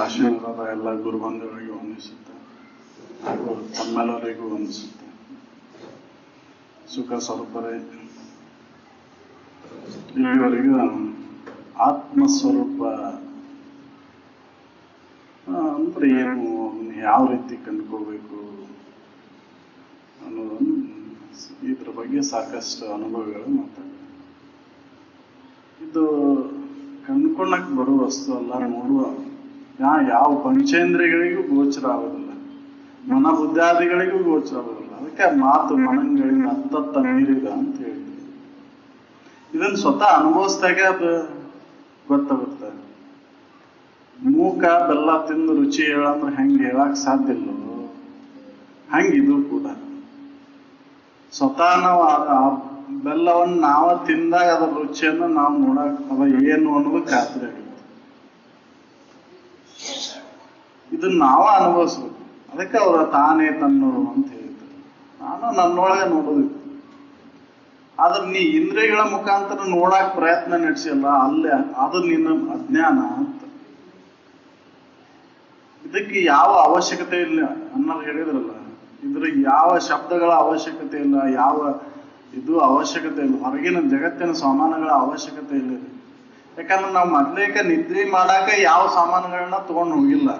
ಆಶೀರ್ವಾದ ಎಲ್ಲ ಗುರುಬಂಧುಗಳಿಗೂ ವಂದಿಸುತ್ತೆ ಹಾಗೂ ತಮ್ಮೆಲ್ಲರಿಗೂ ವಂದಿಸುತ್ತೆ. ಸುಖ ಸ್ವರೂಪರೇ, ಇಲ್ಲಿವರೆಗೂ ಆತ್ಮಸ್ವರೂಪ ಅಂದ್ರೆ ಏನು, ಯಾವ ರೀತಿ ಕಂಡುಕೋಬೇಕು ಅನ್ನೋದನ್ನು ಇದ್ರ ಬಗ್ಗೆ ಸಾಕಷ್ಟು ಅನುಭವಗಳು ಮಾತಾಡಿದೆ. ಇದು ಕಂಡುಕೊಳ್ಳಕ್ ಬರುವ ವಸ್ತು ಅಲ್ಲ, ನೋಡುವ ಯಾವ ಪಂಚೇಂದ್ರಿಯಗಳಿಗೂ ಗೋಚರ ಆಗೋದಿಲ್ಲ, ಮನ ಬುದ್ಧಾದಿಗಳಿಗೂ ಗೋಚರ ಆಗೋದಿಲ್ಲ. ಅದಕ್ಕೆ ಮಾತು ಮನಂಗಳಿಂದ ಹತ್ತತ್ತ ಮೀರಿದ ಅಂತ ಹೇಳಿದ್ವಿ. ಇದನ್ನ ಸ್ವತಃ ಅನುಭವಿಸಿದಾಗ ಅದು ಗೊತ್ತಾಗುತ್ತೆ. ಮೂಕ ಬೆಲ್ಲ ತಿಂದು ರುಚಿ ಹೇಳಂದ್ರೆ ಹೆಂಗೆ ಹೇಳಕ್ ಸಾಧ್ಯ ಇಲ್ಲೋ ಹಂಗಿದು ಕೂಡ. ಸ್ವತಃ ನಾವು ಆ ಬೆಲ್ಲವನ್ನು ನಾವ ತಿಂದಾಗ ಅದರ ರುಚಿಯನ್ನು ನಾವು ನೋಡಕ್ ಅದ ಏನು ಅನ್ನೋದು ಖಾತ್ರಿ ಆಗುತ್ತೆ. ಇದನ್ನ ನಾವ ಅನುಭವಿಸ್ಬೇಕು. ಅದಕ್ಕೆ ಅವ್ರ ತಾನೇ ತನ್ನೋರು ಅಂತ ಹೇಳ್ತಾರೆ. ನಾನು ನನ್ನೊಳಗೆ ನೋಡೋದಿತ್ತು. ಆದ್ರೆ ನೀ ಇಂದ್ರಿಯಗಳ ಮುಖಾಂತರ ನೋಡಕ್ ಪ್ರಯತ್ನ ನಡೆಸಿಲ್ಲ, ಅಲ್ಲೇ ಅದು ನಿನ್ನ ಅಜ್ಞಾನ ಅಂತ. ಇದಕ್ಕೆ ಯಾವ ಅವಶ್ಯಕತೆ ಇಲ್ಲ ಅನ್ನೋದು ಹೇಳಿದ್ರಲ್ಲ, ಇದ್ರ ಯಾವ ಶಬ್ದಗಳ ಅವಶ್ಯಕತೆ ಇಲ್ಲ, ಯಾವ ಇದು ಅವಶ್ಯಕತೆ ಇಲ್ಲ, ಹೊರಗಿನ ಜಗತ್ತಿನ ಸಾಮಾನುಗಳ ಅವಶ್ಯಕತೆ ಇಲ್ಲ. ಯಾಕಂದ್ರೆ ನಾವು ಮೊದ್ಲೇಕ ನಿದ್ರಿ ಮಾಡಾಕ ಯಾವ ಸಾಮಾನುಗಳನ್ನ ತಗೊಂಡು ಹೋಗಿಲ್ಲ.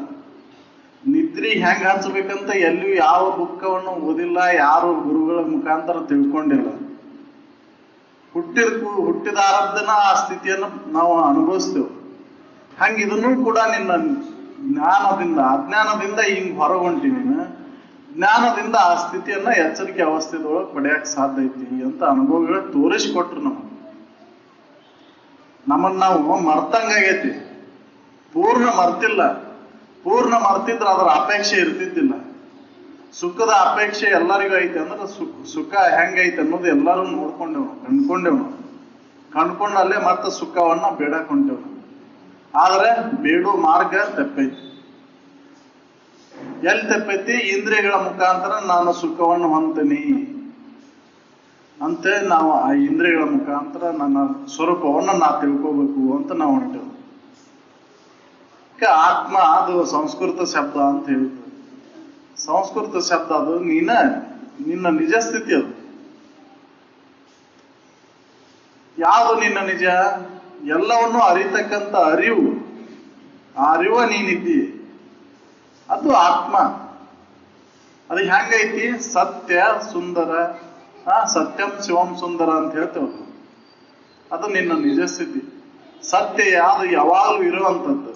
ನಿದ್ರಿ ಹೆಂಗ್ ಹಚ್ಚಬೇಕಂತ ಎಲ್ಲಿಯೂ ಯಾವ ಬುಕ್ಕವನ್ನು ಓದಿಲ್ಲ, ಯಾರು ಗುರುಗಳ ಮುಖಾಂತರ ತಿಳ್ಕೊಂಡಿಲ್ಲ. ಹುಟ್ಟಿದ ಆರಬ್ಧನ ಆ ಸ್ಥಿತಿಯನ್ನು ನಾವು ಅನುಭವಿಸ್ತೇವೆ. ಹಂಗ ಇದನ್ನು ಕೂಡ ನಿನ್ನ ಜ್ಞಾನದಿಂದ ಅಜ್ಞಾನದಿಂದ ಹಿಂಗ್ ಹೊರಗೊಂಟಿ ನೀನು ಜ್ಞಾನದಿಂದ ಆ ಸ್ಥಿತಿಯನ್ನ ಎಚ್ಚರಿಕೆ ಅವಸ್ಥೆದೊಳಗೆ ಪಡೆಯಕ್ ಸಾಧ್ಯ ಐತಿ ಅಂತ ಅನುಭವಗಳು ತೋರಿಸಿಕೊಟ್ರು ನಮ್ಮನ್ನ ನಾವು ಮರ್ತಂಗಾಗೈತಿ. ಪೂರ್ಣ ಮರ್ತಿಲ್ಲ. ಪೂರ್ಣ ಮರ್ತಿದ್ರೆ ಅದರ ಅಪೇಕ್ಷೆ ಇರ್ತಿದ್ದಿಲ್ಲ. ಸುಖದ ಅಪೇಕ್ಷೆ ಎಲ್ಲರಿಗೂ ಐತೆ ಅಂದ್ರೆ ಸುಖ ಹೆಂಗೈತೆ ಅನ್ನೋದು ಎಲ್ಲರೂ ನೋಡ್ಕೊಂಡೇವ್, ಕಂಡ್ಕೊಂಡಲ್ಲೇ ಮತ್ತೆ ಸುಖವನ್ನ ಬೇಡಕ್ ಹೊಂಟೇವ್. ಆದ್ರೆ ಬೇಡು ಮಾರ್ಗ ತಪ್ಪೈತಿ. ಎಲ್ಲಿ ತಪ್ಪೈತಿ? ಇಂದ್ರಿಯಗಳ ಮುಖಾಂತರ ನಾನು ಸುಖವನ್ನು ಹೊಂತೀನಿ ಅಂತ ನಾವು ಆ ಇಂದ್ರಿಯಗಳ ಮುಖಾಂತರ ನನ್ನ ಸ್ವರೂಪವನ್ನ ನಾ ತಿಳ್ಕೋಬೇಕು ಅಂತ ನಾವು ಹೊಂಟೇವು. ಆತ್ಮ ಅದು ಸಂಸ್ಕೃತ ಶಬ್ದ ಅಂತ ಹೇಳ್ತೇವೆ. ಸಂಸ್ಕೃತ ಶಬ್ದ ಅದು ನಿನ್ನ ನಿಜ ಸ್ಥಿತಿ. ಅದು ಯಾವುದು ನಿನ್ನ ನಿಜ? ಎಲ್ಲವನ್ನು ಅರಿತಕ್ಕಂಥ ಅರಿವು. ಆ ಅರಿವ ನೀನಿದ್ದಿ, ಅದು ಆತ್ಮ. ಅದು ಹೆಂಗೈತಿ? ಸತ್ಯ ಸುಂದರ, ಸತ್ಯಂ ಶಿವಂ ಸುಂದರ ಅಂತ ಹೇಳ್ತೇವೆ. ಅದು ನಿನ್ನ ನಿಜ ಸ್ಥಿತಿ. ಸತ್ಯ ಯಾವುದು ಯಾವಾಗಲೂ ಇರುವಂಥದ್ದು.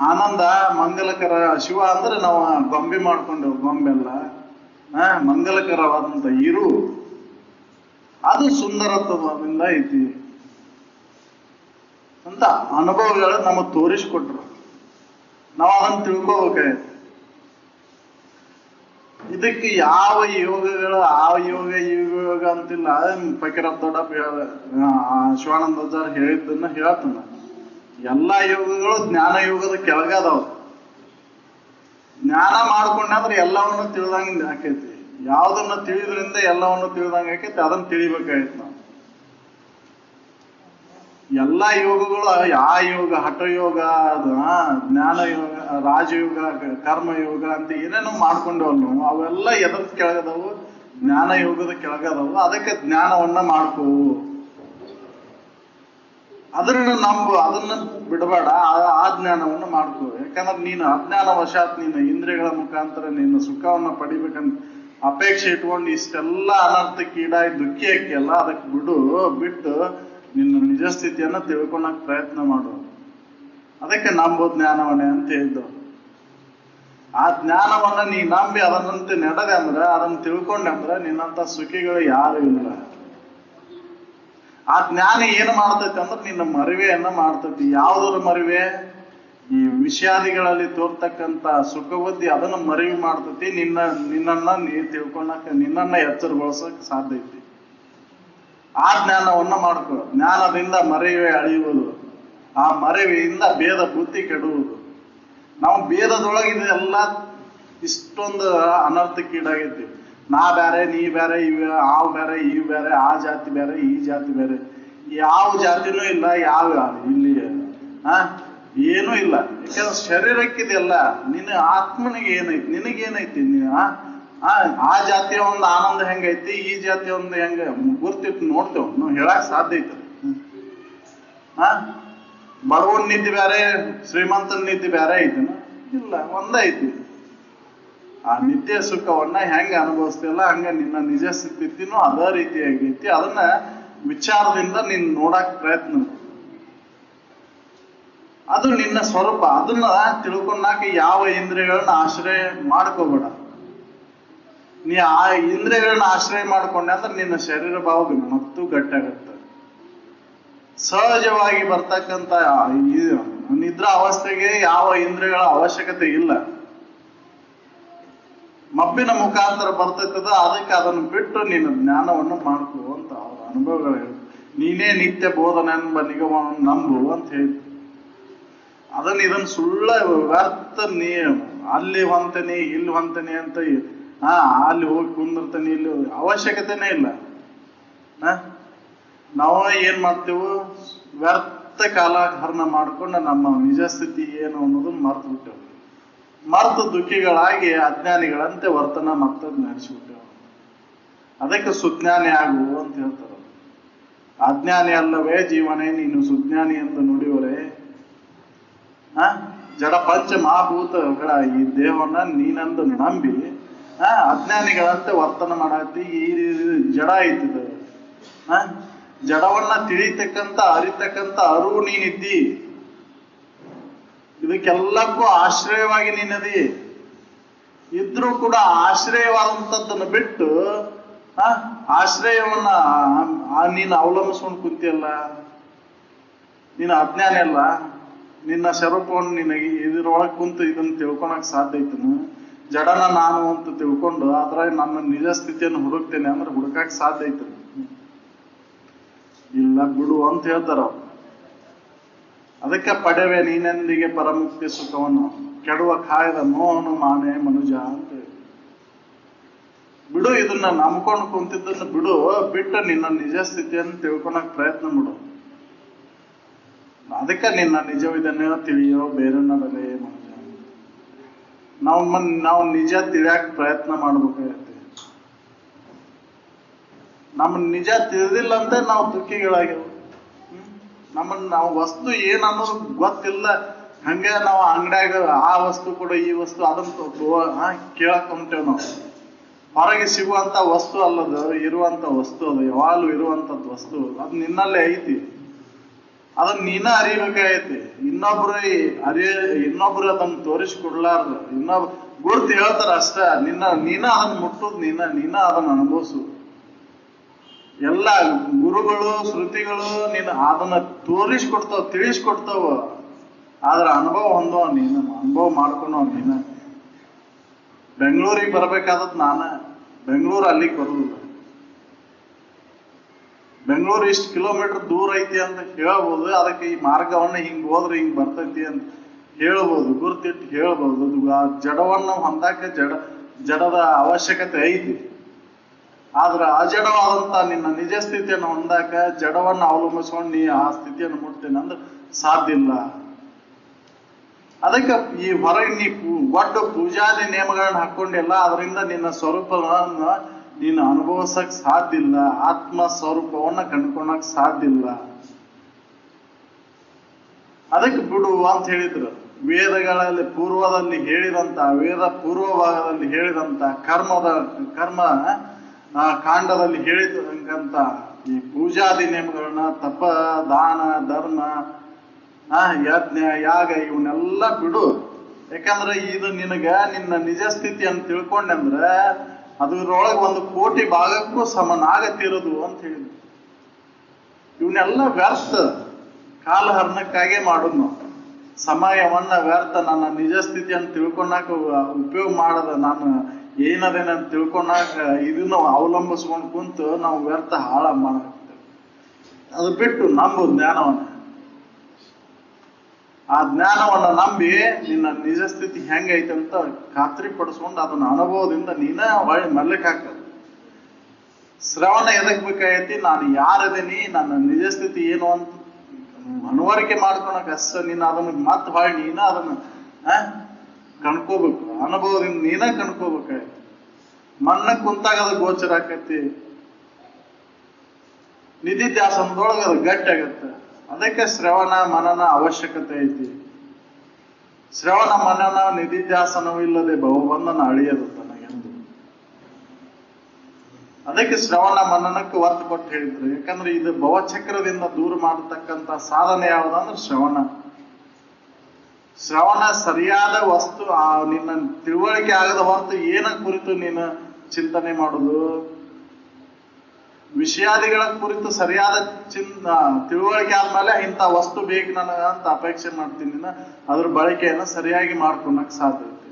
ಆನಂದ ಮಂಗಲಕರ. ಶಿವ ಅಂದ್ರೆ ನಾವು ಗೊಂಬೆ ಮಾಡ್ಕೊಂಡೇವು, ಗೊಂಬೆಲ್ಲ ಮಂಗಲಕರವಾದಂತ ಇರು. ಅದು ಸುಂದರತ್ವದಿಂದ ಐತಿ ಅಂತ ಅನುಭವಗಳು ನಮಗೆ ತೋರಿಸ್ಕೊಟ್ರು. ನಾವು ಅದನ್ನು ತಿಳ್ಕೋಬೇಕಾಯ್ತು. ಇದಕ್ಕೆ ಯಾವ ಯೋಗಗಳು ಆ ಯೋಗ ಈ ಯೋಗ ಅಂತಿಲ್ಲ. ಫಕೀರಪ್ಪ ದೊಡ್ಡಪ್ಪ ಶಿವಾನಂದ ಹೇಳಿದ್ದನ್ನ ಹೇಳ್ತಾನ. ಎಲ್ಲಾ ಯೋಗಗಳು ಜ್ಞಾನ ಯೋಗದ ಕೆಳಗದವ. ಜ್ಞಾನ ಮಾಡ್ಕೊಂಡ್ರೆ ಎಲ್ಲವನ್ನು ತಿಳಿದಂಗ ಆಕೈತಿ. ಯಾವ್ದನ್ನ ತಿಳಿದ್ರಿಂದ ಎಲ್ಲವನ್ನು ತಿಳಿದಂಗ ಆಕೈತಿ, ಅದನ್ನ ತಿಳಿಬೇಕಾಯ್ತು ನಾವು. ಎಲ್ಲಾ ಯೋಗಗಳು ಆ ಯೋಗ, ಹಠಯೋಗ, ಅದು ಜ್ಞಾನ ಯೋಗ, ರಾಜಯೋಗ, ಕರ್ಮಯೋಗ ಅಂತ ಏನೇನೋ ಮಾಡ್ಕೊಂಡವಲ್ಲ ನಾವು. ಅವೆಲ್ಲ ಎದ್ರ ಕೆಳಗದವು? ಜ್ಞಾನ ಯೋಗದ ಕೆಳಗದವು. ಅದಕ್ಕೆ ಜ್ಞಾನವನ್ನ ಮಾಡ್ಕೋ. ಅದನ್ನ ಬಿಡಬೇಡ. ಆ ಜ್ಞಾನವನ್ನು ಮಾಡ್ಕೋ. ಯಾಕಂದ್ರೆ ನೀನು ಅಜ್ಞಾನ ವಶಾತ್ ನೀನು ಇಂದ್ರಿಯಗಳ ಮುಖಾಂತರ ನೀನು ಸುಖವನ್ನ ಪಡಿಬೇಕಂತ ಅಪೇಕ್ಷೆ ಇಟ್ಕೊಂಡು ಇಷ್ಟೆಲ್ಲ ಅನರ್ಥಕ್ಕೀಡಾಗಿ ದುಃಖಿ ಹಾಕಿಯಲ್ಲ, ಅದಕ್ಕೆ ಬಿಟ್ಟು ನಿನ್ನ ನಿಜ ಸ್ಥಿತಿಯನ್ನ ತಿಳ್ಕೊಳಕ್ ಪ್ರಯತ್ನ ಮಾಡು. ಅದಕ್ಕೆ ನಂಬೋ ಜ್ಞಾನವನ್ನೇ ಅಂತ ಹೇಳಿದ್ದು. ಆ ಜ್ಞಾನವನ್ನ ನೀ ನಂಬಿ ಅದನ್ನಂತೆ ನಡೆದೆ ಅಂದ್ರೆ, ಅದನ್ನ ತಿಳ್ಕೊಂಡೆ ಅಂದ್ರೆ ನಿನ್ನಂತ ಸುಖಿಗಳು ಯಾರು ಇಲ್ಲ. ಆ ಜ್ಞಾನ ಏನು ಮಾಡ್ತೈತಿ ಅಂದ್ರೆ ನಿನ್ನ ಮರಿವೆಯನ್ನ ಮಾಡ್ತೈತಿ. ಯಾವುದರ ಮರಿವೆ? ಈ ವಿಷಯಾದಿಗಳಲ್ಲಿ ತೋರ್ತಕ್ಕಂಥ ಸುಖಬುದ್ಧಿ ಅದನ್ನ ಮರಿವೆ ಮಾಡ್ತೈತಿ. ನಿನ್ನನ್ನ ನೀ ತಿಳ್ಕೊಳಕ, ನಿನ್ನನ್ನ ಎಚ್ಚರಗೊಳಿಸಕ್ ಸಾಧ್ಯ ಐತಿ. ಆ ಜ್ಞಾನವನ್ನ ಮಾಡ್ಕೊ. ಜ್ಞಾನದಿಂದ ಮರೆಯುವೆ ಅಳಿಯುವುದು, ಆ ಮರೆವೆಯಿಂದ ಭೇದ ಬುದ್ಧಿ ಕೆಡುವುದು. ನಾವು ಭೇದದೊಳಗೆ ಇದೆಲ್ಲ ಇಷ್ಟೊಂದು ಅನರ್ಥಕ್ಕೀಡಾಗೈತಿ. ನಾ ಬೇರೆ, ನೀ ಬೇರೆ, ಆವ್ ಬೇರೆ, ಇವ್ ಬೇರೆ, ಆ ಜಾತಿ ಬೇರೆ, ಈ ಜಾತಿ ಬೇರೆ. ಯಾವ ಜಾತಿನೂ ಇಲ್ಲ. ಯಾವ ಇಲ್ಲಿ ಏನೂ ಇಲ್ಲ. ಯಾಕಂದ್ರೆ ಶರೀರಕ್ಕಿದೆಲ್ಲ, ನಿನ್ನ ಆತ್ಮನಿಗೆ ಏನೈತಿ, ನಿನಗೇನೈತಿ? ಆ ಜಾತಿಯ ಒಂದು ಆನಂದ ಹೆಂಗೈತಿ, ಈ ಜಾತಿಯ ಒಂದು ಹೆಂಗ ಗುರ್ತಿಟ್ಟು ನೋಡ್ತೇವ್ ನಾವು, ಹೇಳಕ್ ಸಾಧ್ಯ ಐತೆ? ಬಡವನ್ ನಿದ್ದೆ ಬೇರೆ, ಶ್ರೀಮಂತನ ನಿದ್ದೆ ಬೇರೆ ಐತಿನ? ಇಲ್ಲ, ಒಂದೇ ಐತಿ. ಆ ನಿತ್ಯ ಸುಖವನ್ನ ಹೆಂಗ ಅನುಭವಿಸ್ತಿಲ್ಲ ಹಂಗ ನಿನ್ನ ನಿಜ ಸ್ಥಿತಿನೂ ಅದೇ ರೀತಿಯಾಗೈತಿ. ಅದನ್ನ ವಿಚಾರದಿಂದ ನೀನ್ ನೋಡಕ್ ಪ್ರಯತ್ನ, ಅದು ನಿನ್ನ ಸ್ವರೂಪ. ಅದನ್ನ ತಿಳ್ಕೊಂಡಾಕ ಯಾವ ಇಂದ್ರಿಯಗಳನ್ನ ಆಶ್ರಯ ಮಾಡ್ಕೋಬೇಡ. ನೀ ಆ ಇಂದ್ರಿಯಗಳನ್ನ ಆಶ್ರಯ ಮಾಡ್ಕೊಂಡೆ ಅಂದ್ರೆ ನಿನ್ನ ಶರೀರ ಭಾವ ಮತ್ತು ಗಟ್ಟಾಗತ್ತೆ. ಸಹಜವಾಗಿ ಬರ್ತಕ್ಕಂಥ ನಿದ್ರಾ ಅವಸ್ಥೆಗೆ ಯಾವ ಇಂದ್ರಿಯಗಳ ಅವಶ್ಯಕತೆ ಇಲ್ಲ. ಮಬ್ಬಿನ ಮುಖಾಂತರ ಬರ್ತೈತದ, ಅದಕ್ಕೆ ಅದನ್ನು ಬಿಟ್ಟು ನಿನ್ನ ಜ್ಞಾನವನ್ನು ಮಾಡ್ಕೋ ಅಂತ ಅವ್ರ ಅನುಭವಗಳು ಹೇಳಿ. ನೀನೇ ನಿತ್ಯ ಬೋಧನೆ ಎಂಬ ನಿಗಮವನ್ನು ನಂಬು ಅಂತ ಹೇಳಿ. ಇದನ್ನ ಸುಳ್ಳ ವ್ಯರ್ಥ ನೀ ಅಲ್ಲಿ ಹೊಂತನಿ ಇಲ್ಲಿ ಹೊಂತನಿ ಅಂತ ಅಲ್ಲಿ ಹೋಗಿ ಕುಂದಿರ್ತಾನೆ, ಇಲ್ಲಿ ಅವಶ್ಯಕತೆನೇ ಇಲ್ಲ. ನಾವು ಏನ್ ಮಾಡ್ತೇವೆ, ವ್ಯರ್ಥ ಕಾಲಹರಣ ಮಾಡ್ಕೊಂಡು ನಮ್ಮ ನಿಜ ಸ್ಥಿತಿ ಏನು ಅನ್ನೋದನ್ನ ಮರ್ತು ಬಿಟ್ಟೆವು. ಮರ್ತು ದುಃಖಿಗಳಾಗಿ ಅಜ್ಞಾನಿಗಳಂತೆ ವರ್ತನ ಮತ್ತೆ ನಡೆಸಿಬಿಟ್ಟೆವು. ಅದಕ್ಕೆ ಸುಜ್ಞಾನಿ ಆಗು ಅಂತ ಹೇಳ್ತಾರೆ. ಅಜ್ಞಾನಿ ಅಲ್ಲವೇ ಜೀವನೇ ನೀನು ಸುಜ್ಞಾನಿ ಎಂದು ನುಡಿಯವರೇ. ಜಡ ಪಂಚ ಮಹಾಭೂತಗಳ ಈ ದೇಹವನ್ನ ನೀನಂದು ನಂಬಿ ಅಜ್ಞಾನಿಗಳಂತೆ ವರ್ತನ ಮಾಡತ್ತಿ. ಈ ಜಡ ಐತಿದ, ಜಡವನ್ನ ತಿಳಿತಕ್ಕಂತ ಅರಿತಕ್ಕಂತ ಅರಿವು ನೀನಿದ್ದಿ. ಇದಕ್ಕೆಲ್ಲಕ್ಕೂ ಆಶ್ರಯವಾಗಿ ನೀನದಿ. ಇದ್ರೂ ಕೂಡ ಆಶ್ರಯವಾದಂಥದ್ದನ್ನು ಬಿಟ್ಟು ಆಶ್ರಯವನ್ನ ನೀನು ಅವಲಂಬಿಸ್ಕೊಂಡು ಕುಂತಿಯಲ್ಲ, ನೀನು ಅಜ್ಞಾನಿ ಅಲ್ಲ. ನಿನ್ನ ಸ್ವರೂಪವನ್ನು ನಿನಗೆ ಇದ್ರೊಳಗೆ ಕುಂತು ಇದನ್ನ ತಿಳ್ಕೊಳಕ್ ಸಾಧ್ಯ ಐತನ? ಜಡನ ನಾನು ಅಂತ ತಿಳ್ಕೊಂಡು ಅದ್ರಾಗ ನನ್ನ ನಿಜ ಸ್ಥಿತಿಯನ್ನು ಹುಡುಕ್ತೇನೆ ಅಂದ್ರೆ ಹುಡುಕಕ್ ಸಾಧ್ಯ ಐತನ? ಇಲ್ಲ, ಬಿಡು ಅಂತ ಹೇಳ್ತಾರ. ಅದಕ್ಕೆ ಪಡೆವೆ ನೀನೆಂದಿಗೆ ಪರಮುಕ್ತಿ ಸುಖವನ್ನು, ಕೆಡುವ ಕಾಯದ ನೋವನು ಮಾನೆ ಮನುಜ ಅಂತ ಬಿಡು. ಇದನ್ನ ನಂಬ್ಕೊಂಡು ಕುಂತಿದ್ದನ್ನು ಬಿಡು, ಬಿಟ್ಟು ನಿನ್ನ ನಿಜ ಸ್ಥಿತಿಯನ್ನು ತಿಳ್ಕೊಳಕ್ ಪ್ರಯತ್ನ ಮಾಡು. ಅದಕ್ಕೆ ನಿನ್ನ ನಿಜವಿದನ್ನೇ ತಿಳಿಯೋ ಬೇರೆನರಲೇ ಮನುಜ. ನಾವು ನಿಜ ತಿಳಿಯಾಕ ಪ್ರಯತ್ನ ಮಾಡ್ಬೇಕಾಗತ್ತೆ. ನಮ್ಮ ನಿಜ ತಿಳಿದಿಲ್ಲ ಅಂತ ನಾವು ದುಃಖಿಗಳಾಗಿರೋ. ನಾವು ವಸ್ತು ಏನ್ ಅನ್ನೋದು ಗೊತ್ತಿಲ್ಲ, ಹಂಗೆ ನಾವು ಅಂಗಡ್ಯಾಗ ಆ ವಸ್ತು ಕೂಡ ಈ ವಸ್ತು ಅದನ್ನ ಕೇಳಕ್ ಹೊಂಟೇವ್. ನಾವು ಹೊರಗೆ ಸಿಗುವಂತ ವಸ್ತು ಅಲ್ಲದು, ಇರುವಂತ ವಸ್ತು ಅದು, ಯಾವಾಗಲೂ ಇರುವಂತದ್ ವಸ್ತು ಅದು ನಿನ್ನಲ್ಲೇ ಐತಿ. ಅದನ್ನ ನೀನ ಅರಿಬೇಕಾಗೈತಿ. ಇನ್ನೊಬ್ರು ಅದನ್ನ ತೋರಿಸ್ಕೊಡ್ಲಾರ್ದು, ಗುರ್ತು ಹೇಳ್ತಾರ ಅಷ್ಟ. ನೀನ ಅದನ್ನ ಮುಟ್ಟುದು, ನೀನ ಅದನ್ನ ಅನುಭವಿಸು. ಎಲ್ಲ ಗುರುಗಳು ಶ್ರುತಿಗಳು ಅದನ್ನ ತೋರಿಸ್ಕೊಡ್ತಾವ, ತಿಳಿಸ್ಕೊಡ್ತಾವ. ಆದ್ರ ಅನುಭವ ಹೊಂದವ ನೀನು, ಅನುಭವ ಮಾಡ್ಕೊಳವ ನೀನ. ಬೆಂಗಳೂರಿಗೆ ಬರ್ಬೇಕಾದದ್ ಬೆಂಗಳೂರು ಅಲ್ಲಿಗೆ ಬರುದಿಲ್ಲ. ಬೆಂಗಳೂರು ಇಷ್ಟು ಕಿಲೋಮೀಟರ್ ದೂರ ಐತಿ ಅಂತ ಹೇಳ್ಬೋದು. ಅದಕ್ಕೆ ಈ ಮಾರ್ಗವನ್ನ ಹಿಂಗ್ ಹೋದ್ರೆ ಹಿಂಗ್ ಬರ್ತೈತಿ ಅಂತ ಹೇಳ್ಬೋದು, ಗುರ್ತಿಟ್ಟು ಹೇಳ್ಬೋದು. ಜಡವನ್ನ ಹೊಂದಾಕ ಜಡದ ಅವಶ್ಯಕತೆ ಐತಿ. ಆದ್ರ ಅಜಡವಾದಂತ ನಿನ್ನ ನಿಜ ಸ್ಥಿತಿಯನ್ನು ಹೊಂದಾಕ ಜಡವನ್ನ ಅವಲಂಬಿಸ್ಕೊಂಡು ನೀ ಆ ಸ್ಥಿತಿಯನ್ನು ಮುಟ್ತೇನೆ ಅಂದ್ರೆ ಸಾಧ್ಯ ಇಲ್ಲ. ಅದಕ್ಕೆ ಈ ಹೊರಗೆ ನೀ ಒಟ್ಟು ಪೂಜಾದಿ ನಿಯಮಗಳನ್ನ ಹಾಕೊಂಡಿಲ್ಲ, ಅದರಿಂದ ನಿನ್ನ ಸ್ವರೂಪವನ್ನ ನೀನು ಅನುಭವಿಸಕ್ ಸಾಧ್ಯ ಇಲ್ಲ. ಆತ್ಮ ಸ್ವರೂಪವನ್ನ ಕಂಡ್ಕೊಳಕ್ ಸಾಧ್ಯ ಇಲ್ಲ. ಅದಕ್ಕೆ ಬಿಡು ಅಂತ ಹೇಳಿದ್ರು. ವೇದಗಳಲ್ಲಿ ಪೂರ್ವದಲ್ಲಿ ಹೇಳಿದಂತ, ವೇದ ಪೂರ್ವ ಭಾಗದಲ್ಲಿ ಹೇಳಿದಂತ ಕರ್ಮ ಕಾಂಡದಲ್ಲಿ ಹೇಳಿದಂತ ಈ ಪೂಜಾದಿ ನಿಯಮಗಳನ್ನ, ತಪ, ದಾನ, ಧರ್ಮ, ಯಜ್ಞ, ಯಾಗ ಇವನ್ನೆಲ್ಲ ಬಿಡು. ಯಾಕಂದ್ರೆ ಇದು ನಿನ್ನ ನಿಜ ಸ್ಥಿತಿಯನ್ನು ತಿಳ್ಕೊಂಡಂದ್ರೆ ಅದ್ರೊಳಗೆ 1 ಕೋಟಿ ಭಾಗಕ್ಕೂ ಸಮನಾಗತ್ತಿರೋದು ಅಂತ ಹೇಳಿದ್ರು. ಇವನ್ನೆಲ್ಲ ವ್ಯರ್ಥ ಕಾಲಹರಣಕ್ಕಾಗೆ ಮಾಡೋದು ನಾವು. ಸಮಯವನ್ನ ವ್ಯರ್ಥ ನನ್ನ ನಿಜ ಸ್ಥಿತಿಯನ್ನು ತಿಳ್ಕೊಳಾಕ ಉಪಯೋಗ ಮಾಡದ, ನಾನು ಏನದೇನಂತ ತಿಳ್ಕೊಳಾಕ ಇದನ್ನು ಅವಲಂಬಿಸ್ಕೊಂಡು ಕುಂತು ನಾವು ವ್ಯರ್ಥ ಹಾಳ ಮಾಡಾಕ್ತೇವೆ. ಅದು ಬಿಟ್ಟು ನಂಬು ಜ್ಞಾನವನ್ನ. ಆ ಜ್ಞಾನವನ್ನ ನಂಬಿ ನಿನ್ನ ನಿಜ ಸ್ಥಿತಿ ಹೆಂಗೈತೆ ಅಂತ ಖಾತ್ರಿ ಪಡಿಸ್ಕೊಂಡು ಅದನ್ನ ಅನುಭವದಿಂದ ನೀನ ಹೊಳ್ಳಿ ಮರ್ಲಿಕ್ಕೆ ಹಾಕ್ತದೆ. ಶ್ರವಣ ಎದಕ್ ಬೇಕಾಗೈತಿ? ನಾನು ಯಾರದೇನಿ, ನನ್ನ ನಿಜ ಸ್ಥಿತಿ ಏನು ಅಂತ ಮನವರಿಕೆ ಮಾಡ್ಕೊಳಕ್ ಅಷ್ಟ ನೀನ್ ಅದನ್ನ ಮತ್ ಹಾಳಿ ನೀನ ಅದನ್ನ ಕಣ್ಕೋಬೇಕು, ಅನುಭವದಿಂದ ನೀನ ಕಣ್ಕೋಬೇಕಾಯ್ತು. ಮಣ್ಣ ಕುಂತಾಗ ಅದು ಗೋಚರ ಆಕತಿ, ನಿಧಿಧ್ಯಾಸನದೊಳಗೆ ಅದು ಗಟ್ಟಿ ಆಗತ್ತೆ. ಅದಕ್ಕೆ ಶ್ರವಣ ಮನನ ಅವಶ್ಯಕತೆ ಐತಿ. ಶ್ರವಣ ಮನನ ನಿಧಿಧ್ಯಾಸನವಿಲ್ಲದೆ ಬಹುಬಂಧನ ಅಳಿಯದು ತನಗೆಂದು. ಅದಕ್ಕೆ ಶ್ರವಣ ಮನನಕ್ಕೆ ಒತ್ತು ಕೊಟ್ಟು ಹೇಳಿದ್ರು. ಯಾಕಂದ್ರೆ ಇದು ಭವಚಕ್ರದಿಂದ ದೂರ ಮಾಡತಕ್ಕಂತ ಸಾಧನೆ ಯಾವುದಂದ್ರೆ ಶ್ರವಣ. ಶ್ರವಣ ಸರಿಯಾದ ವಸ್ತು ನಿನ್ನ ತಿಳುವಳಿಕೆ ಆಗದ ಹೊರತು ಏನ ಕುರಿತು ನೀನು ಚಿಂತನೆ ಮಾಡುದು, ವಿಷಯಾದಿಗಳ ಕುರಿತು ಸರಿಯಾದ ತಿಳುವಳಿಕೆ ಆದ್ಮೇಲೆ ಇಂಥ ವಸ್ತು ಬೇಕು ನನಗ ಅಂತ ಅಪೇಕ್ಷೆ ಮಾಡ್ತೀನಿ. ಅದ್ರ ಬಳಕೆಯನ್ನ ಸರಿಯಾಗಿ ಮಾಡ್ಕೊಳಕ್ ಸಾಧ್ಯ ಐತಿ.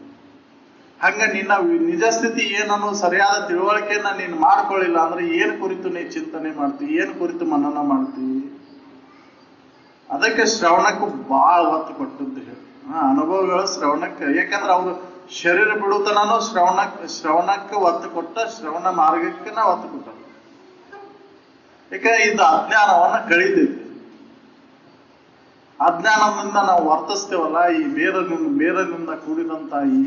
ಹಂಗ ನಿನ್ನ ನಿಜ ಸ್ಥಿತಿ ಏನನ್ನು ಸರಿಯಾದ ತಿಳುವಳಿಕೆಯನ್ನ ನೀನ್ ಮಾಡ್ಕೊಳ್ಳಿಲ್ಲ ಅಂದ್ರೆ ಏನ್ ಕುರಿತು ನೀ ಚಿಂತನೆ ಮಾಡ್ತೀವಿ, ಏನ್ ಕುರಿತು ಮನನ ಮಾಡ್ತೀವಿ. ಅದಕ್ಕೆ ಶ್ರವಣಕ್ಕೂ ಬಹಳ ಒತ್ತು ಕೊಟ್ಟದ್ದು ಹೇಳಿ ಅನುಭವಗಳು ಶ್ರವಣಕ್ಕೆ. ಯಾಕಂದ್ರೆ ಅವ್ರು ಶರೀರ ಬಿಡುತ್ತನೂ ಶ್ರವಣಕ್ಕೆ ಒತ್ತು ಕೊಟ್ಟ, ಶ್ರವಣ ಮಾರ್ಗಕ್ಕೆ ನಾ ಒತ್ತು ಕೊಟ್ಟ. ಯಾಕಂದ್ರೆ ಇದು ಅಜ್ಞಾನವನ್ನ ಕಳೀತೈತಿ. ಅಜ್ಞಾನದಿಂದ ನಾವು ವರ್ತಿಸ್ತೇವಲ್ಲ, ಈ ಬೇರದಿಂದ ಕೂಡಿದಂತ ಈ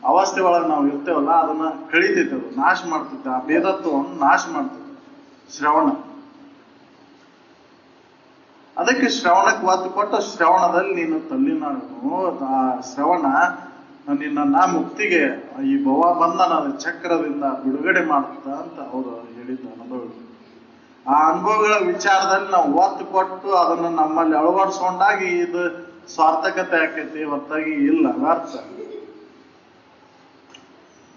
ಅವಸ್ಥೆ ಒಳಗೆ ನಾವು ಇರ್ತೇವಲ್ಲ, ಅದನ್ನ ಕಳೀತೈತೆ, ಅದು ನಾಶ ಮಾಡ್ತೈತೆ. ಆ ಭೇದತ್ವವನ್ನು ನಾಶ ಮಾಡ್ತೈತೆ ಶ್ರವಣ. ಅದಕ್ಕೆ ಶ್ರವಣಕ್ಕೆ ಒತ್ತು ಕೊಟ್ಟ, ಶ್ರವಣದಲ್ಲಿ ನೀನು ತಲ್ಲಿನಾಡು ಆ ಶ್ರವಣ ನಿನ್ನ ಮುಕ್ತಿಗೆ, ಈ ಭವ ಬಂಧನದ ಚಕ್ರದಿಂದ ಬಿಡುಗಡೆ ಮಾಡುತ್ತ ಅಂತ ಅವರು ಹೇಳಿದ್ದ ಅನುಭವಗಳು. ಆ ಅನುಭವಗಳ ವಿಚಾರದಲ್ಲಿ ನಾವು ಒತ್ತು ಕೊಟ್ಟು ಅದನ್ನ ನಮ್ಮಲ್ಲಿ ಅಳವಡಿಸ್ಕೊಂಡಾಗಿ ಇದು ಸ್ವಾರ್ಥಕತೆ ಆಕೈತಿ, ಹೊತ್ತಾಗಿ ಇಲ್ಲ ವ್ಯರ್ಥ.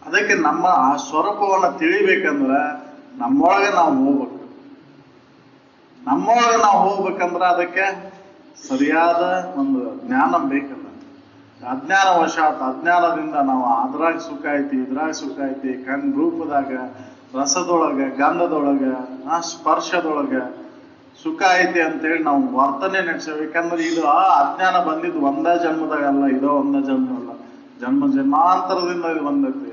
ಅದಕ್ಕೆ ನಮ್ಮ ಆ ಸ್ವರೂಪವನ್ನ ತಿಳಿಬೇಕಂದ್ರ ನಮ್ಮೊಳಗೆ ನಾವು ಹೋಗ್ಬೇಕು. ನಮ್ಮೊಳಗೆ ನಾವು ಹೋಗ್ಬೇಕಂದ್ರ ಅದಕ್ಕೆ ಸರಿಯಾದ ಒಂದು ಜ್ಞಾನ ಬೇಕಲ್ಲ. ಅಜ್ಞಾನದಿಂದ ನಾವು ಅದ್ರಾಗ ಸುಖ ಐತಿ, ಇದ್ರಾಗ ಸುಖ ಐತಿ, ಕಣ್ ರೂಪದಾಗ, ರಸದೊಳಗ, ಗಂಧದೊಳಗ, ಸ್ಪರ್ಶದೊಳಗ ಸುಖ ಐತಿ ಅಂತೇಳಿ ನಾವು ವರ್ತನೆ ನಡೆಸೇವೆ. ಯಾಕಂದ್ರೆ ಇದು ಅಜ್ಞಾನ ಬಂದಿದ್ದು ಒಂದ ಜನ್ಮದಾಗಲ್ಲ, ಇದೋ ಒಂದ ಜನ್ಮ ಅಲ್ಲ, ಜನ್ಮ ಜನ್ಮಾಂತರದಿಂದ ಇದು ಬಂದೈತಿ.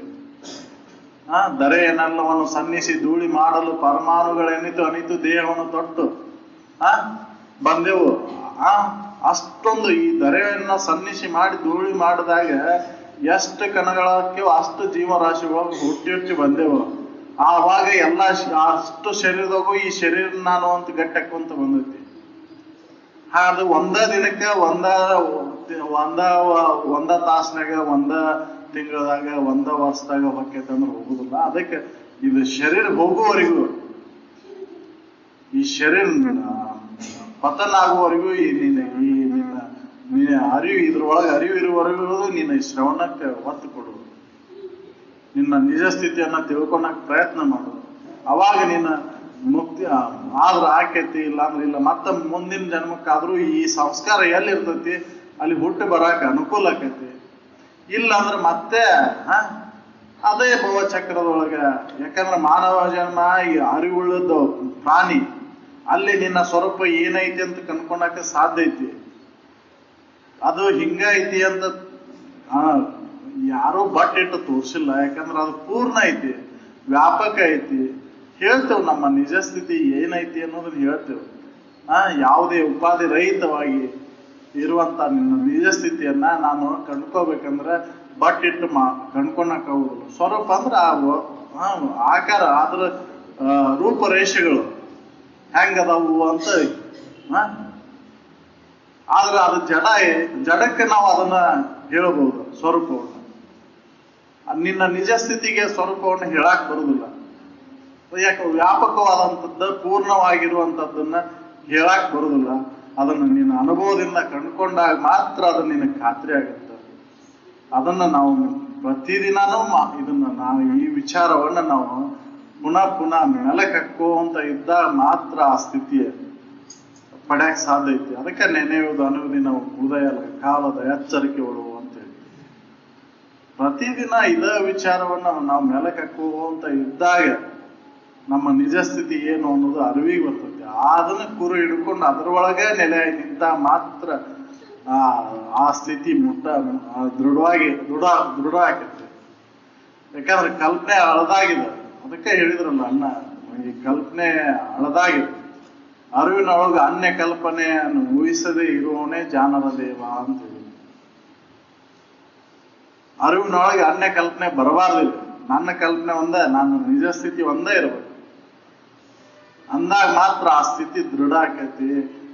ದರೆ ಎನ್ನಲ್ಲವನ್ನು ಸನ್ನಿಸಿ ಧೂಳಿ ಮಾಡಲು ಪರಮಾಣುಗಳೆನಿತು ಅನಿತು ದೇಹವನ್ನು ತೊಟ್ಟು ಬಂದೆವು. ಅಷ್ಟೊಂದು ಈ ಧರೆಯನ್ನ ಸನ್ನಿಸಿ ಮಾಡಿ ಧೂಳಿ ಮಾಡಿದಾಗ ಎಷ್ಟು ಕಣಗಳಕ್ಕೆ ಅಷ್ಟು ಜೀವರಾಶಿಗಳು ಹುಟ್ಟಿ ಬಂದೆವು. ಆವಾಗ ಎಲ್ಲ ಅಷ್ಟು ಶರೀರದಾಗೂ ಈ ಶರೀರ ನಾನು ಅಂತ ಗಟ್ಟಕ್ಕಂತ ಬಂದೈತಿ. ಅದು ಒಂದ ದಿನಕ್ಕೆ ಒಂದ ತಾಸ್ನಾಗ, ಒಂದ ತಿಂಗಳದಾಗ, ಒಂದ ವರ್ಷದಾಗ ಹೊಕ್ಕೈತೆ ಅಂದ್ರೆ ಹೋಗುದಿಲ್ಲ. ಅದಕ್ಕೆ ಇದು ಶರೀರ ಹೋಗುವವರೆಗೂ, ಈ ಶರೀರ ಪತನ ಆಗುವವರೆಗೂ ನಿನ್ನ ಅರಿವು, ಇದ್ರೊಳಗೆ ಅರಿವು ಇರುವವರೆಗೂ ನಿನ್ನ ಶ್ರವಣಕ್ಕೆ ಒತ್ತು ಕೊಡು, ನಿನ್ನ ನಿಜ ಸ್ಥಿತಿಯನ್ನ ತಿಳ್ಕೊಳಕ್ ಪ್ರಯತ್ನ ಮಾಡು. ಅವಾಗ ನಿನ್ನ ಮುಕ್ತಿ ಆದ್ರ ಆಕೈತಿ, ಇಲ್ಲ ಅಂದ್ರೆ ಇಲ್ಲ. ಮತ್ತೆ ಮುಂದಿನ ಜನ್ಮಕ್ಕಾದ್ರೂ ಈ ಸಂಸ್ಕಾರ ಎಲ್ಲಿ ಇರ್ತೈತಿ ಅಲ್ಲಿ ಹುಟ್ಟು ಬರಾಕ ಅನುಕೂಲ ಆಕೈತಿ. ಇಲ್ಲ ಅಂದ್ರೆ ಮತ್ತೆ ಅದೇ ಭವಚಕ್ರದೊಳಗ. ಯಾಕಂದ್ರೆ ಮಾನವ ಜನ್ಮ ಈ ಅರಿವುಳ್ಳದ್ದು ಪ್ರಾಣಿ, ಅಲ್ಲಿ ನಿನ್ನ ಸ್ವರೂಪ ಏನೈತಿ ಅಂತ ಕನ್ಕೊಳಕ ಸಾಧ್ಯ ಐತಿ. ಅದು ಹಿಂಗ ಐತಿ ಅಂತ ಯಾರೋ ಇಟ್ಟು ತೋರ್ಸಿಲ್ಲ. ಯಾಕಂದ್ರೆ ಅದು ಪೂರ್ಣ ಐತಿ, ವ್ಯಾಪಕ ಐತಿ. ಹೇಳ್ತೇವೆ ನಮ್ಮ ನಿಜ ಸ್ಥಿತಿ ಏನೈತಿ ಅನ್ನೋದನ್ನ ಹೇಳ್ತೇವೆ. ಯಾವುದೇ ಉಪಾಧಿ ರಹಿತವಾಗಿ ಇರುವಂತ ನಿನ್ನ ನಿಜ ಸ್ಥಿತಿಯನ್ನ ನಾನು ಕಂಡ್ಕೋಬೇಕಂದ್ರೆ ಇಟ್ಟು ಕಣ್ಕೊಳಕ್ ಆಗುದಿಲ್ಲ. ಸ್ವರೂಪ ಅಂದ್ರೆ ಆಕಾರ, ಅದ್ರ ರೂಪರೇಷೆಗಳು ಹೆಂಗದವು ಅಂತ. ಆದ್ರೆ ಅದು ಜಡಕ್ಕೆ ನಾವು ಅದನ್ನ ಹೇಳಬಹುದು ಸ್ವರೂಪವನ್ನು. ನಿನ್ನ ನಿಜ ಸ್ಥಿತಿಗೆ ಸ್ವರೂಪವನ್ನು ಹೇಳಕ್ ಬರುದಿಲ್ಲ. ಯಾಕೆ ವ್ಯಾಪಕವಾದಂಥದ್ದು, ಪೂರ್ಣವಾಗಿರುವಂಥದ್ದನ್ನ ಹೇಳಕ್ ಬರುದಿಲ್ಲ. ಅದನ್ನು ನಿನ್ನ ಅನುಭವದಿಂದ ಕಂಡುಕೊಂಡಾಗ ಮಾತ್ರ ಅದು ನಿನಗೆ ಖಾತ್ರಿ ಆಗುತ್ತೆ. ಅದನ್ನ ನಾವು ಪ್ರತಿದಿನನೂ ನಾವು ಈ ವಿಚಾರವನ್ನ ನಾವು ಪುನಃ ಮೆಲಕಕ್ಕುವಂತ ಇದ್ದಾಗ ಮಾತ್ರ ಆ ಸ್ಥಿತಿಯ ಪಡ್ಯಾಕ್ ಸಾಧ್ಯ ಐತಿ. ಅದಕ್ಕೆ ನೆನೆಯುವುದು ಅನುದಿನ ಹೃದಯ ಕಾಲದ ಎಚ್ಚರಿಕೆ ಒಳುವು ಅಂತೇಳಿ ಪ್ರತಿದಿನ ಇದ ವಿಚಾರವನ್ನ ನಾವು ಮೆಲಕಕ್ಕುವಂತ ಇದ್ದಾಗ ನಮ್ಮ ನಿಜ ಸ್ಥಿತಿ ಏನು ಅನ್ನೋದು ಅರಿವಿಗೆ ಬರ್ತೈತಿ. ಅದನ್ನ ಕುರು ಹಿಡ್ಕೊಂಡು ಅದರೊಳಗೆ ನೆಲೆ ನಿಂತ ಮಾತ್ರ ಆ ಸ್ಥಿತಿ ದೃಢ ಆಕೈತಿ. ಯಾಕಂದ್ರೆ ಕಲ್ಪನೆ ಹಳದಾಗಿದೆ. ಅದಕ್ಕೆ ಹೇಳಿದ್ರಲ್ಲ ಅಣ್ಣ, ಈ ಕಲ್ಪನೆ ಹಳದಾಗಿದೆ. ಅರಿವಿನೊಳಗೆ ಅನ್ಯ ಕಲ್ಪನೆಯನ್ನು ಊಹಿಸದೇ ಇರುವವನೇ ಜಾನರ ದೇವ ಅಂತ ಹೇಳಿ. ಅರಿವಿನೊಳಗೆ ಅನ್ಯ ಕಲ್ಪನೆ ಬರಬಾರ್ದಿಲ್ಲ. ನನ್ನ ಕಲ್ಪನೆ ಒಂದೇ, ನನ್ನ ನಿಜ ಸ್ಥಿತಿ ಒಂದೇ ಇರ್ಬೇಕು. ಅಂದಾಗ ಮಾತ್ರ ಆ ಸ್ಥಿತಿ ದೃಢ ಆಕೈತಿ.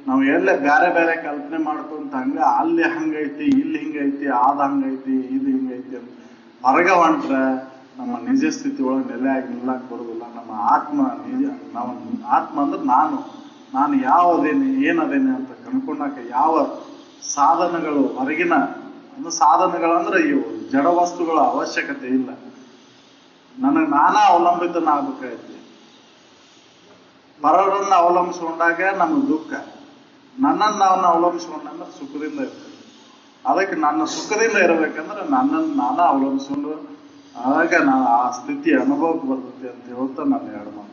ನಾವು ಎಲ್ಲೇ ಬೇರೆ ಬೇರೆ ಕಲ್ಪನೆ ಮಾಡ್ಕೊಂತ ಹಂಗ ಅಲ್ಲಿ ಹಂಗೈತಿ, ಇಲ್ಲಿ ಹಿಂಗೈತಿ, ಆದ ಹಂಗೈತಿ, ಇದು ಹಿಂಗೈತಿ ಅಂತ ಹೊರಗ ಹೊಂಟ್ರೆ ನಮ್ಮ ನಿಜ ಸ್ಥಿತಿ ಒಳಗೆ ನೆಲೆ ಆಗಿ ನಿಲ್ಲಕ್ ಬರುದಿಲ್ಲ. ನಮ್ಮ ಆತ್ಮ ನಿಜ, ನಾವು ಆತ್ಮ ಅಂದ್ರೆ ನಾನು ಯಾವದೇನೆ ಏನದೇನೆ ಅಂತ ಕನ್ಕೊಂಡಾಕ ಯಾವ ಸಾಧನಗಳು ಹೊರಗಿನ ಸಾಧನಗಳಂದ್ರೆ ಇವು ಜಡ ವಸ್ತುಗಳ ಅವಶ್ಯಕತೆ ಇಲ್ಲ. ನನಗೆ ನಾನಾ ಅವಲಂಬಿತನಾಗಬೇಕಾಯ್ತು. ಪರರನ್ನ ಅವಲಂಬಿಸ್ಕೊಂಡಾಗ ನಮ್ಗೆ ದುಃಖ, ನನ್ನನ್ನು ನಾವು ಅವಲಂಬಿಸ್ಕೊಂಡಂದ್ರೆ ಸುಖದಿಂದ ಇರ್ತದೆ. ಅದಕ್ಕೆ ನನ್ನ ಸುಖದಿಂದ ಇರಬೇಕಂದ್ರೆ ನನ್ನನ್ನು ನಾನಾ ಅವಲಂಬಿಸ್ಕೊಂಡು ಆಗ ನಾನು ಆ ಸ್ಥಿತಿ ಅನುಭವಕ್ಕೆ ಬರ್ತದೆ ಅಂತ ಹೇಳ್ತಾ ನಾನು ಎರಡು